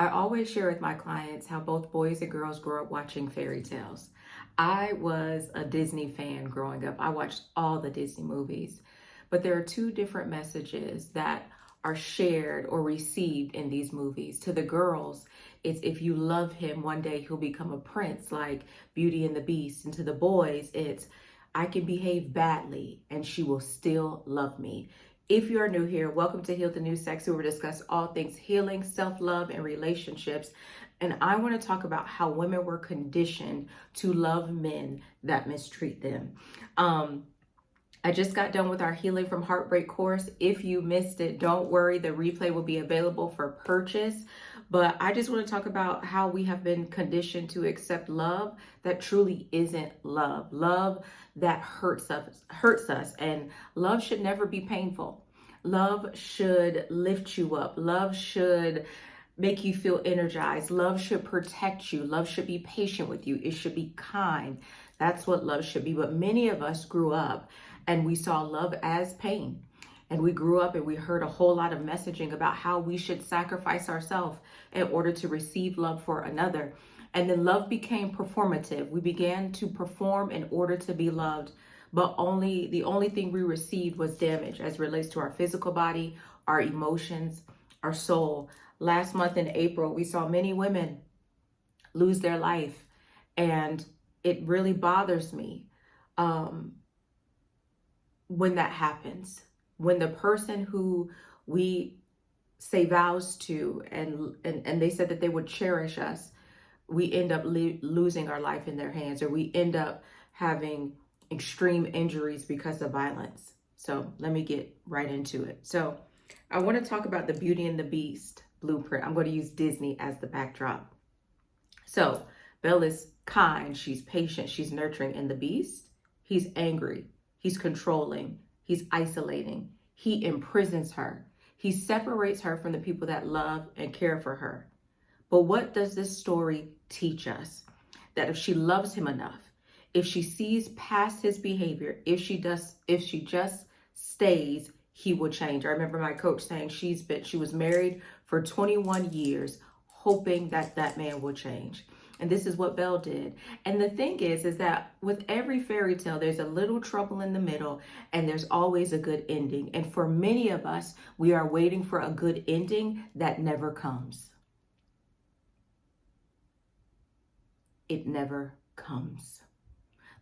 I always share with my clients how both boys and girls grow up watching fairy tales. I was a Disney fan growing up. I watched all the Disney movies, but there are two different messages that are shared or received in these movies. To the girls, it's if you love him, one day he'll become a prince like Beauty and the Beast. And to the boys, it's I can behave badly and she will still love me. If you are new here, welcome to Heal the New Sex, where we discuss all things healing, self-love, and relationships. And I want to talk about how women were conditioned to love men that mistreat them. I just got done with our Healing from Heartbreak course. If you missed it, don't worry. The replay will be available for purchase. But I just want to talk about how we have been conditioned to accept love that truly isn't love. Love that hurts us. And love should never be painful. Love should lift you up. Love should make you feel energized. Love should protect you. Love should be patient with you. It should be kind. That's what love should be. But many of us grew up and we saw love as pain. And we grew up and we heard a whole lot of messaging about how we should sacrifice ourselves in order to receive love for another. And then love became performative. We began to perform in order to be loved, but the only thing we received was damage as relates to our physical body, our emotions, our soul. Last month in April, we saw many women lose their life, and it really bothers me when that happens. When the person who we say vows to and they said that they would cherish us, we end up losing our life in their hands, or we end up having extreme injuries because of violence. So let me get right into it. So I want to talk about the Beauty and the Beast blueprint. I'm going to use Disney as the backdrop. So Belle is kind, she's patient, she's nurturing. And the Beast, he's angry, he's controlling, he's isolating, he imprisons her. He separates her from the people that love and care for her. But what does this story teach us? That if she loves him enough, if she sees past his behavior, if she just stays, he will change. I remember my coach saying she was married for 21 years, hoping that that man will change. And this is what Belle did. And the thing is that with every fairy tale, there's a little trouble in the middle and there's always a good ending. And for many of us, we are waiting for a good ending that never comes. It never comes.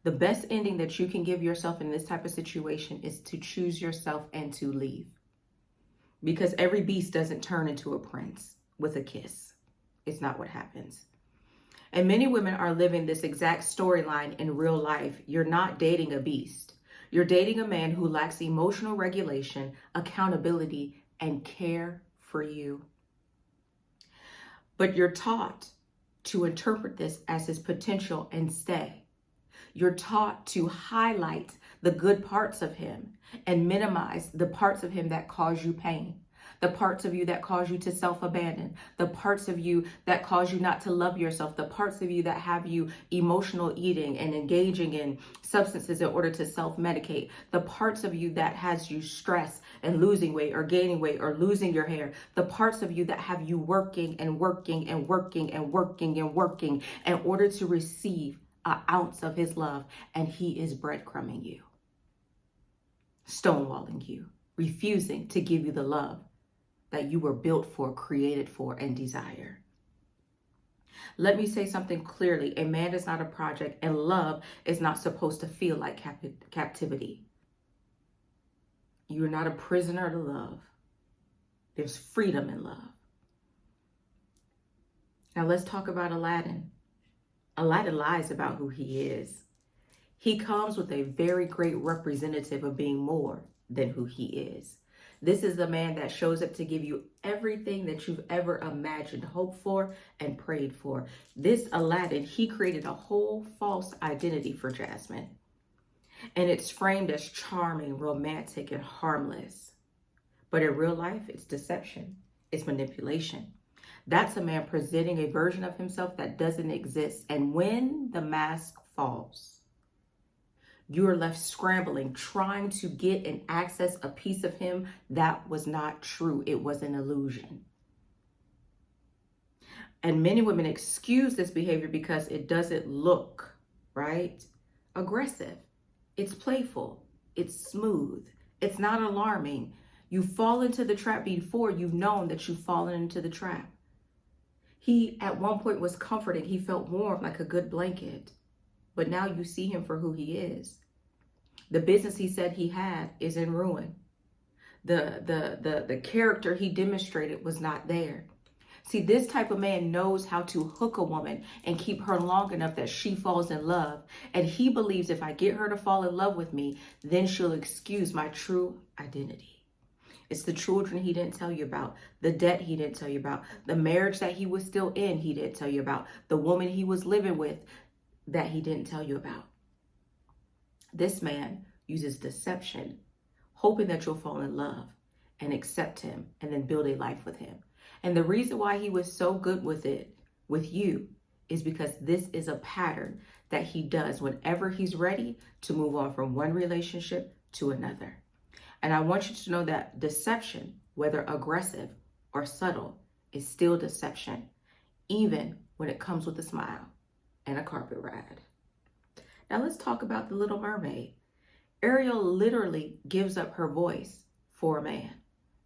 The best ending that you can give yourself in this type of situation is to choose yourself and to leave. Because every beast doesn't turn into a prince with a kiss. It's not what happens. And many women are living this exact storyline in real life. You're not dating a beast. You're dating a man who lacks emotional regulation, accountability, and care for you. But you're taught to interpret this as his potential and stay. You're taught to highlight the good parts of him and minimize the parts of him that cause you pain. The parts of you that cause you to self-abandon, the parts of you that cause you not to love yourself, the parts of you that have you emotional eating and engaging in substances in order to self-medicate, the parts of you that has you stressed and losing weight or gaining weight or losing your hair, the parts of you that have you working and working and working and working and working in order to receive an ounce of his love, and he is breadcrumbing you, stonewalling you, refusing to give you the love that you were built for, created for, and desire. Let me say something clearly. A man is not a project, and love is not supposed to feel like captivity. You're not a prisoner to love. There's freedom in love. Now let's talk about Aladdin. Aladdin lies about who he is. He comes with a very great representative of being more than who he is. This is the man that shows up to give you everything that you've ever imagined, hoped for, and prayed for. This Aladdin, he created a whole false identity for Jasmine. And it's framed as charming, romantic, and harmless. But in real life, it's deception. It's manipulation. That's a man presenting a version of himself that doesn't exist. And when the mask falls, you are left scrambling, trying to get and access a piece of him that was not true. It was an illusion. And many women excuse this behavior because it doesn't look, right, aggressive. It's playful. It's smooth. It's not alarming. You fall into the trap before you've known that you've fallen into the trap. He at one point was comforting. He felt warm like a good blanket. But now you see him for who he is. The business he said he had is in ruin. The character he demonstrated was not there. See, this type of man knows how to hook a woman and keep her long enough that she falls in love. And he believes if I get her to fall in love with me, then she'll excuse my true identity. It's the children he didn't tell you about, the debt he didn't tell you about, the marriage that he was still in he didn't tell you about, the woman he was living with that he didn't tell you about. This man uses deception, hoping that you'll fall in love and accept him and then build a life with him. And the reason why he was so good with it, with you, is because this is a pattern that he does whenever he's ready to move on from one relationship to another. And I want you to know that deception, whether aggressive or subtle, is still deception, even when it comes with a smile and a carpet ride. Now let's talk about the Little Mermaid. Ariel literally gives up her voice for a man.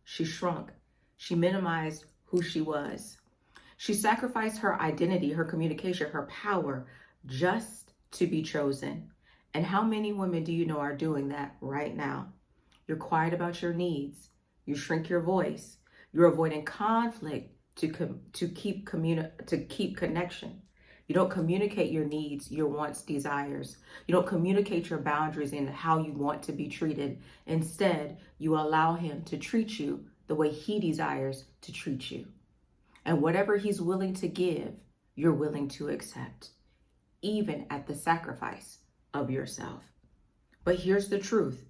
She shrunk. She minimized who she was. She sacrificed her identity, her communication, her power just to be chosen. And how many women do you know are doing that right now? You're quiet about your needs. You shrink your voice. You're avoiding conflict to keep connection. You don't communicate your needs, your wants, desires. You don't communicate your boundaries and how you want to be treated. Instead, you allow him to treat you the way he desires to treat you. And whatever he's willing to give, you're willing to accept, even at the sacrifice of yourself. But here's the truth.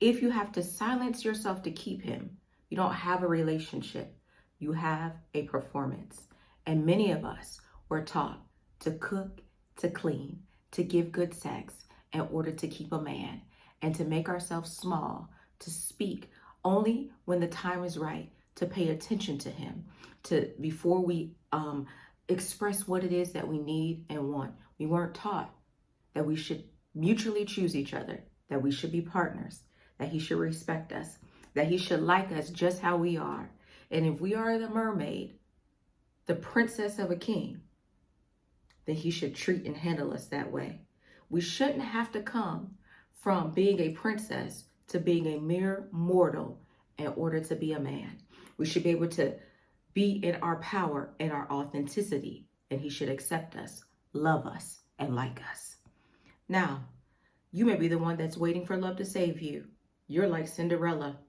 If you have to silence yourself to keep him, you don't have a relationship. You have a performance. And many of us were taught to cook, to clean, to give good sex in order to keep a man, and to make ourselves small, to speak only when the time is right, to pay attention to him, before we express what it is that we need and want. We weren't taught that we should mutually choose each other, that we should be partners, that he should respect us, that he should like us just how we are. And if we are the mermaid, the princess of a king, then he should treat and handle us that way. We shouldn't have to come from being a princess to being a mere mortal in order to be a man. We should be able to be in our power and our authenticity, and he should accept us, love us, and like us. Now, you may be the one that's waiting for love to save you. You're like Cinderella.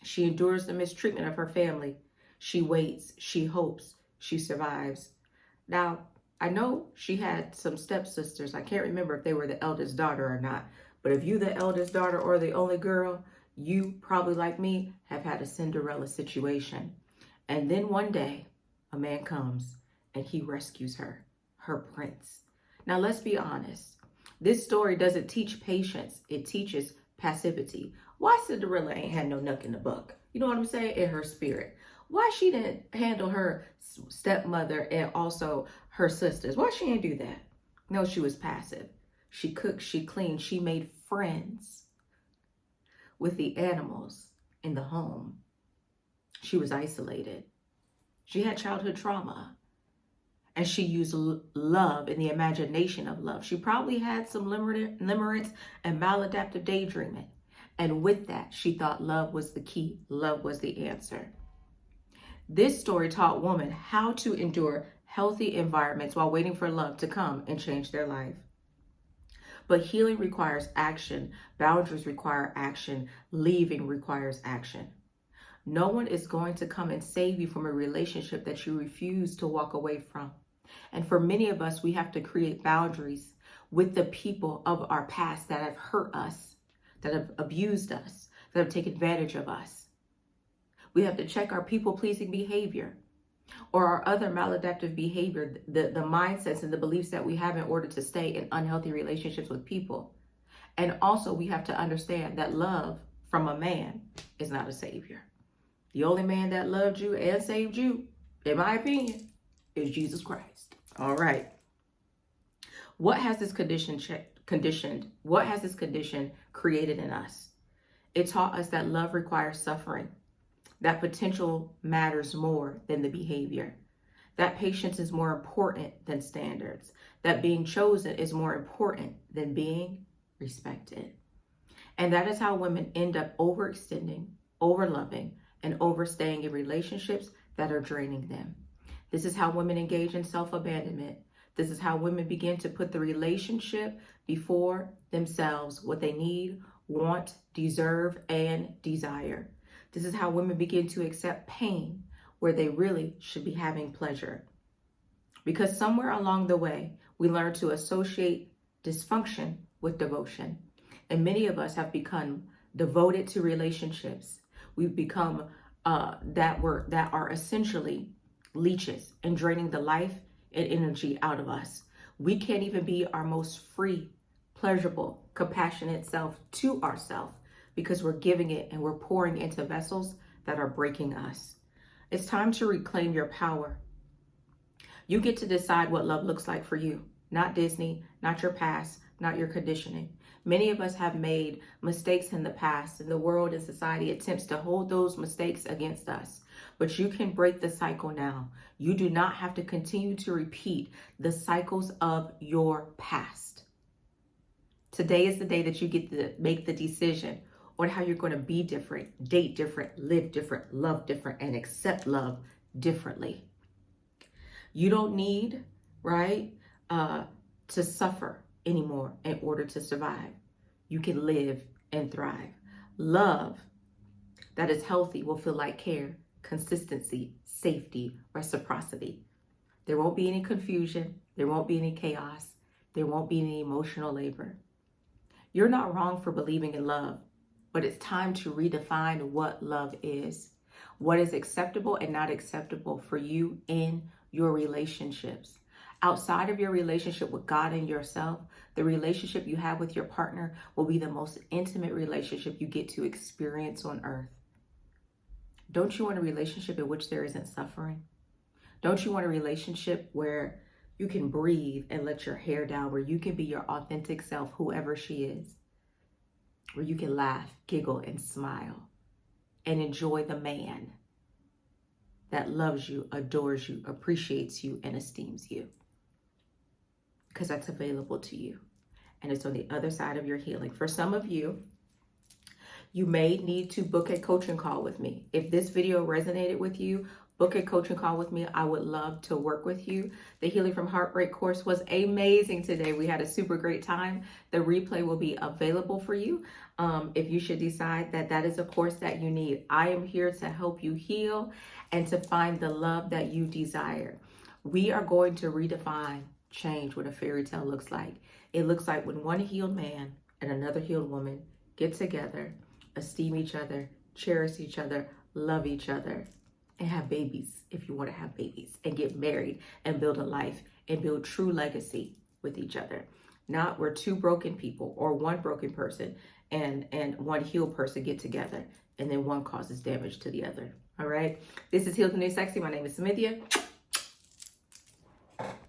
She endures the mistreatment of her family. She waits, she hopes, she survives. Now, I know she had some stepsisters. I can't remember if they were the eldest daughter or not. But if you the eldest daughter or the only girl, you probably, like me, have had a Cinderella situation. And then one day, a man comes and he rescues her, her prince. Now, let's be honest. This story doesn't teach patience. It teaches passivity. Why Cinderella ain't had no knuck in the buck? You know what I'm saying? In her spirit. Why she didn't handle her stepmother and also her sisters? Why she didn't do that? No, she was passive. She cooked, she cleaned, she made friends with the animals in the home. She was isolated. She had childhood trauma. And she used love and the imagination of love. She probably had some limerence and maladaptive daydreaming. And with that, she thought love was the key. Love was the answer. This story taught women how to endure healthy environments while waiting for love to come and change their life. But healing requires action. Boundaries require action. Leaving requires action. No one is going to come and save you from a relationship that you refuse to walk away from. And for many of us, we have to create boundaries with the people of our past that have hurt us, that have abused us, that have taken advantage of us. We have to check our people-pleasing behavior or our other maladaptive behavior, the mindsets and the beliefs that we have in order to stay in unhealthy relationships with people. And also we have to understand that love from a man is not a savior. The only man that loved you and saved you, in my opinion, is Jesus Christ. All right. What has this what has this condition created in us? It taught us that love requires suffering, that potential matters more than the behavior, that patience is more important than standards, that being chosen is more important than being respected. And that is how women end up overextending, overloving, and overstaying in relationships that are draining them. This is how women engage in self-abandonment. This is how women begin to put the relationship before themselves, what they need, want, deserve, and desire. This is how women begin to accept pain where they really should be having pleasure. Because somewhere along the way, we learn to associate dysfunction with devotion. And many of us have become devoted to relationships. We've become that are essentially leeches and draining the life and energy out of us. We can't even be our most free, pleasurable, compassionate self to ourselves because we're giving it and we're pouring into vessels that are breaking us. It's time to reclaim your power. You get to decide what love looks like for you, not Disney, not your past, not your conditioning. Many of us have made mistakes in the past, and the world and society attempts to hold those mistakes against us. But you can break the cycle now. You do not have to continue to repeat the cycles of your past. Today is the day that you get to make the decision on how you're going to be different, date different, live different, love different, and accept love differently. You don't need, right, to suffer anymore in order to survive. You can live and thrive. Love that is healthy will feel like care, consistency, safety, reciprocity. There won't be any confusion. There won't be any chaos. There won't be any emotional labor. You're not wrong for believing in love, but it's time to redefine what love is, what is acceptable and not acceptable for you in your relationships. Outside of your relationship with God and yourself, the relationship you have with your partner will be the most intimate relationship you get to experience on earth. Don't you want a relationship in which there isn't suffering? Don't you want a relationship where you can breathe and let your hair down, where you can be your authentic self, whoever she is, where you can laugh, giggle, and smile, and enjoy the man that loves you, adores you, appreciates you, and esteems you? Because that's available to you. And it's on the other side of your healing. For some of you, you may need to book a coaching call with me. If this video resonated with you, book a coaching call with me. I would love to work with you. The Healing from Heartbreak course was amazing today. We had a super great time. The replay will be available for you if you should decide that that is a course that you need. I am here to help you heal and to find the love that you desire. We are going to redefine change what a fairy tale looks like. It looks like when one healed man and another healed woman get together, esteem each other, cherish each other, love each other, and have babies if you want to have babies, and get married and build a life and build true legacy with each other. Not where two broken people or one broken person and one healed person get together and then one causes damage to the other. All right. This is Healed and New Sexy. My name is Samithia.